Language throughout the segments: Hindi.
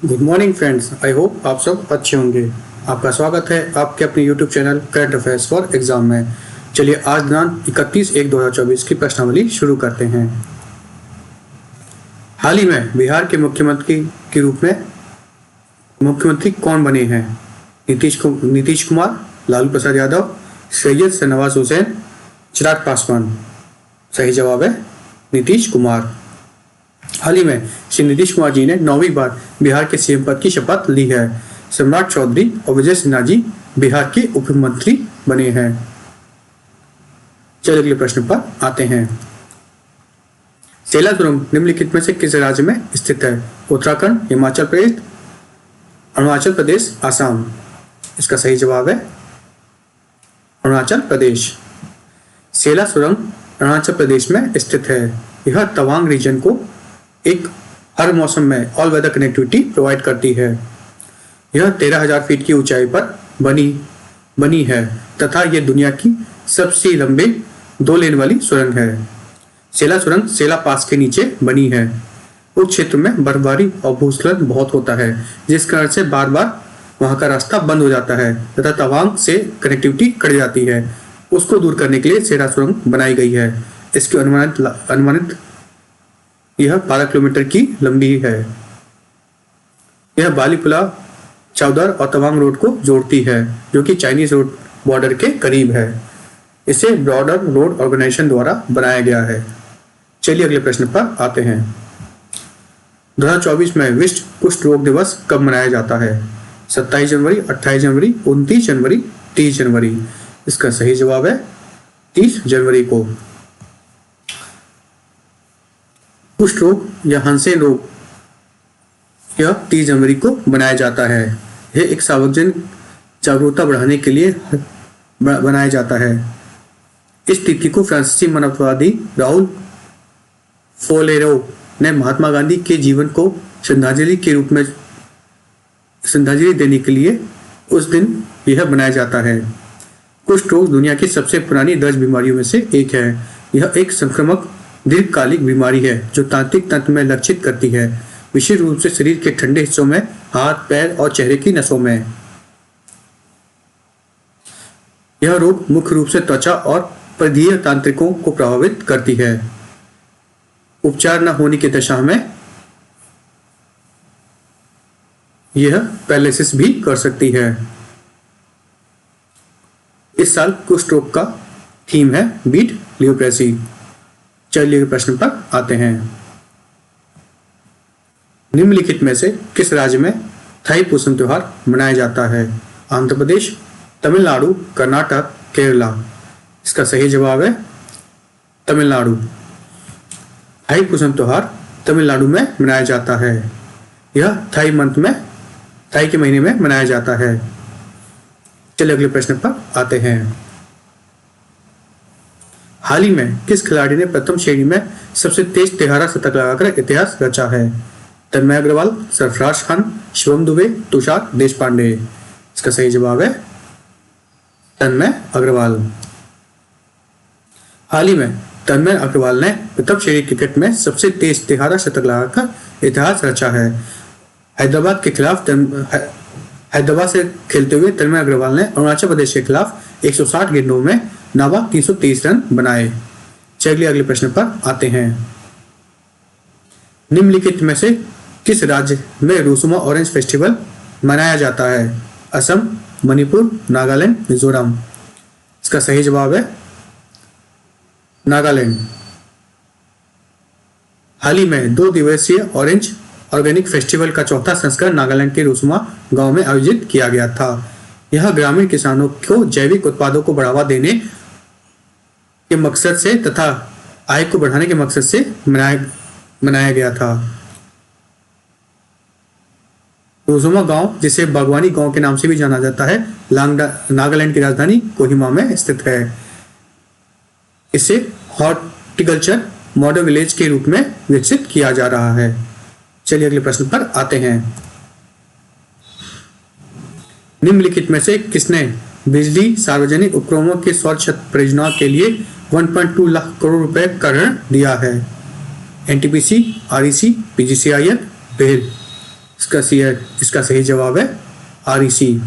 Good morning friends, I hope आप सब अच्छे होंगे। आपका स्वागत है आपके अपने YouTube channel current affairs for exam में। चलिए आज दिनांक 31/1/2024 की प्रश्नावली शुरू करते हैं। हाल ही में बिहार के मुख्यमंत्री के रूप में मुख्यमंत्री कौन बने हैं? नीतीश कुमार, लालू प्रसाद यादव, सैयद शाहनवाज हुसैन, चिराग पासवान। सही जवाब है नीतीश कुमार। हाल ही में श्री नीतीश कुमार जी ने 9वीं बार बिहार के सीएम पद की शपथ ली है। सम्राट चौधरी और विजय सिन्हा जी बिहार के उप मुख्यमंत्री बने हैं। चलिए अगले प्रश्न पर आते हैं। सेला सुरंग निम्नलिखित में से किस राज्य में स्थित है? उत्तराखंड, हिमाचल प्रदेश, अरुणाचल प्रदेश, आसाम। इसका सही जवाब है अरुणाचल प्रदेश। सेला सुरंग अरुणाचल प्रदेश में स्थित है। यह तवांग रीजन को एक हर मौसम में ऑल वेदर कनेक्टिविटी प्रोवाइड करती है। यह 13,000 फीट की ऊंचाई पर बनी है तथा यह दुनिया की सबसे लंबे 2 लेन वाली सुरंग है। सेला सुरंग सेला पास के नीचे बनी है। उस क्षेत्र में बर्फबारी और भूस्खलन बहुत होता है, जिस कारण से बार बार वहां का रास्ता बंद हो जाता है तथा तवांग से कनेक्टिविटी कट जाती है। उसको दूर करने के लिए सेला सुरंग बनाई गई है। इसकी अनुमानित यह 12 किलोमीटर की लंबी है। यह बालीपुला, चौदर और तवांग रोड को जोड़ती है, जो कि चाइनीज रोड बॉर्डर के करीब है। इसे बॉर्डर रोड ऑर्गेनाइजेशन द्वारा बनाया गया है। चलिए अगले प्रश्न पर आते हैं। 2024 में विश्व कुष्ठ रोग दिवस कब मनाया जाता है? 27 जनवरी, 28 जनवरी, 29 जनवरी, 30 जनवरी। इसका सही जवाब है 30 जनवरी को। कुष्ठ रोग या हंसेन रोग यह 30 जनवरी को मनाया जाता है। यह एक सार्वजनिक जागरूकता बढ़ाने के लिए बनाया जाता है। इस तिथि को फ्रांसीसी मानवतावादी राउल फोलेरो ने महात्मा गांधी के जीवन को श्रद्धांजलि के रूप में श्रद्धांजलि देने के लिए उस दिन यह बनाया जाता है। कुष्ठ रोग दुनिया की सबसे पुरानी 10 बीमारियों में से एक है। यह एक संक्रामक दीर्घकालिक बीमारी है जो तांत्रिक तंत्र में लक्षित करती है, विशेष रूप से शरीर के ठंडे हिस्सों में, हाथ, पैर और चेहरे की नसों में। यह रोग मुख्य रूप से त्वचा और परिधीय तंत्रिकाओं को प्रभावित करती है। उपचार न होने की दशा में यह पैरालिसिस भी कर सकती है। इस साल कुष्ठ रोग का थीम है बीट लियोप्रेसी। चलिए प्रश्न पर आते हैं। निम्नलिखित में से किस राज्य में थाई पुसम त्योहार मनाया जाता है? आंध्र प्रदेश, तमिलनाडु, कर्नाटक, केरला। इसका सही जवाब है तमिलनाडु। थाई पुसम त्योहार तमिलनाडु में मनाया जाता है। यह थाई के महीने में मनाया जाता है। चलिए अगले प्रश्न पर आते हैं। हाल ही में किस खिलाड़ी ने प्रथम श्रेणी में सबसे तेज 13 शतक लगाकर इतिहास रचा है? तन्मय अग्रवाल, सरफराज खान, शिवम दुबे, तुषार देशपांडे। इसका सही जवाब है तन्मय अग्रवाल। हाल ही में तन्मय अग्रवाल ने प्रथम श्रेणी क्रिकेट में सबसे तेज 13 शतक लगाकर इतिहास रचा है। हैदराबाद से खेलते हुए तन्मय अग्रवाल ने अरुणाचल प्रदेश के खिलाफ 160 गेंदों में नाबाद 330 रन बनाए। चलिए अगले प्रश्न पर आते हैं। निम्नलिखित में से किस राज्य में रुसुमा ऑरेंज फेस्टिवल मनाया जाता है? असम, मणिपुर, नागालैंड, मिजोरम। इसका सही जवाब है नागालैंड। हाल ही में 2 दिवसीय ऑरेंज ऑर्गेनिक फेस्टिवल का चौथा संस्करण नागालैंड के रुसुमा गांव में आयोजित किया गया था। यह ग्रामीण किसानों को जैविक उत्पादों को बढ़ावा देने के मकसद से तथा आय को बढ़ाने के मकसद से मनाया गया था। रुसुमा गांव, जिसे बागवानी गांव के नाम से भी जाना जाता है, नागालैंड की राजधानी कोहिमा में स्थित है। इसे हॉर्टिकल्चर मॉडल विलेज के रूप में विकसित किया जा रहा है। चलिए अगले प्रश्न पर आते हैं। निम्नलिखित में से किसने बिजली सार्वजनिक उपक्रमों के सौर छत परियोजना के लिए 1.2 लाख करोड़ रुपए का ऋण दिया है? NTPC, REC, PGCIL, BEL. इसका सही जवाब है REC।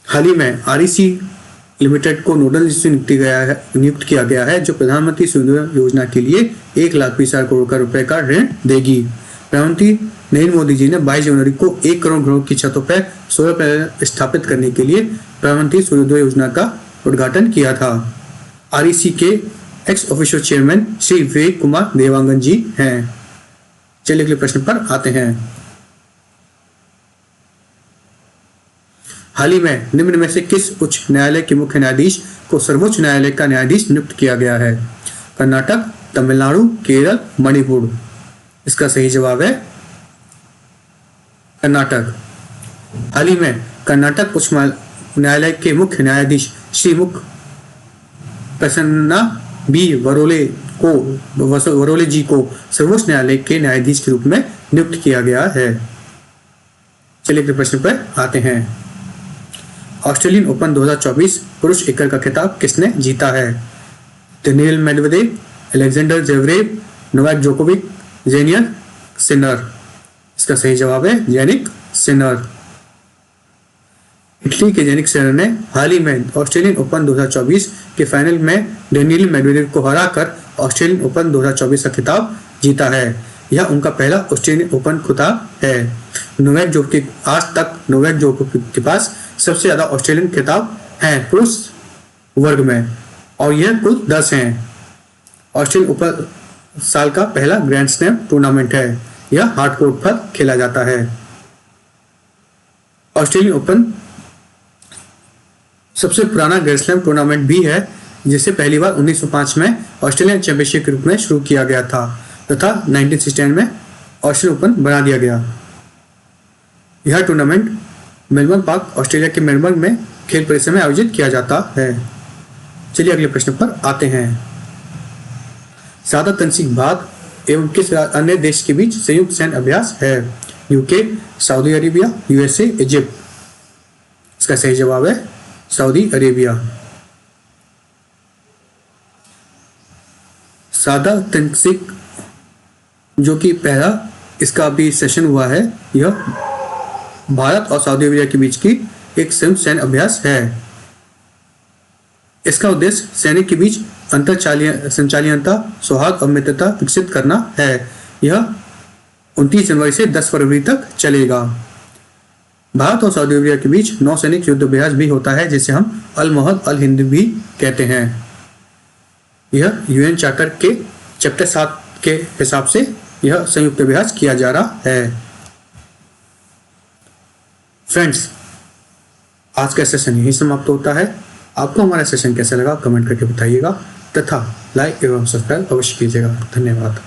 हाल ही में REC लिमिटेड को नोडल एजेंसी नियुक्त किया गया है जो प्रधानमंत्री सूर्योदय योजना के लिए 1,20,000 करोड़ रुपए का ऋण देगी। प्रधानमंत्री नरेंद्र मोदी जी ने 22 जनवरी को 1 करोड़ घरों की छतों पर सोलर पैनल स्थापित करने के लिए प्रधानमंत्री सूर्योदय योजना का उद्घाटन किया था। REC के x official chairman Shri Vivek Kumar Dewangan जी हैं। चलिए अगले प्रश्न पर आते हैं। हाल ही में निम्न में से किस उच्च न्यायालय के मुख्य न्यायाधीश को सर्वोच्च न्यायालय का न्यायाधीश नियुक्त किया गया है? कर्नाटक, तमिलनाडु, केरल, मणिपुर। इसका सही जवाब है कर्नाटक। हाल ही में कर्नाटक उच्च न्यायालय के मुख्य न्यायाधीश श्री प्रसन्ना बी वरोले जी को सर्वोच्च न्यायालय के न्यायाधीश के रूप में नियुक्त किया गया है। चलिए अगले प्रश्न पर आते हैं। ऑस्ट्रेलियन ओपन 2024 पुरुष एकल का खिताब किसने जीता है? Daniel Medvedev, Alexander Zverev, Novak Djokovic, Jannik Sinner. इसका सही जवाब है जेनिक सिनर। इटली के जेनिक सिनर ने हाल ही में ऑस्ट्रेलियन ओपन 2024 के फाइनल में डेनियल मेडवेदेव को हराकर ऑस्ट्रेलियन ओपन 2024 का खिताब जीता है। यह उनका पहला ऑस्ट्रेलियन ओपन खिताब है। आज तक नोवाक जोकोविक के पास सबसे ज्यादा ऑस्ट्रेलियन खिताब हैं पुरुष वर्ग में और यह कुल 10 हैं। ऑस्ट्रेलियन ओपन साल का पहला ग्रैंड स्लैम टूर्नामेंट है। यह हार्ड कोर्ट पर खेला जाता है। ऑस्ट्रेलियन ओपन सबसे पुराना ग्रैंड स्लैम टूर्नामेंट भी है जिसे पहली बार 1905 में ऑस्ट्रेलियन चैंपियनशिप के रूप में शुरू किया गया था तथा 1969 में ऑस्ट्रेलियन ओपन बना दिया गया। यह टूर्नामेंट मेलबर्न पार्क ऑस्ट्रेलिया के मेलबर्न में खेल परिसर में आयोजित किया जाता है। चलिए अगले प्रश्न पर आते हैं। सादा तनसीक भारत एवं किस अन्य देश के बीच संयुक्त सैन्य अभ्यास है? UK, Saudi Arabia, USA, Egypt. इसका सही जवाब है सऊदी अरेबिया। सादा तनसीक जो कि पहला इसका अभी सेशन हुआ है, यह भारत और सऊदी अरेबिया के बीच की एक संयुक्त सैन्य अभ्यास है। इसका उद्देश्य सैनिक के बीच संचालियता, सौहार्द और मित्रता विकसित करना है। यह 29 जनवरी से 10 फरवरी तक चलेगा। भारत और सऊदी अरेबिया के बीच नौसैनिक युद्ध अभ्यास भी होता है जिसे हम अल मोहद अल हिंद भी कहते हैं। यह UN चार्टर के चैप्टर 7 के हिसाब से यह संयुक्त अभ्यास किया जा रहा है। फ्रेंड्स, आज का सेशन यही समाप्त होता है। आपको हमारा सेशन कैसा लगा कमेंट करके बताइएगा तथा लाइक एवं सब्सक्राइब अवश्य कीजिएगा। धन्यवाद।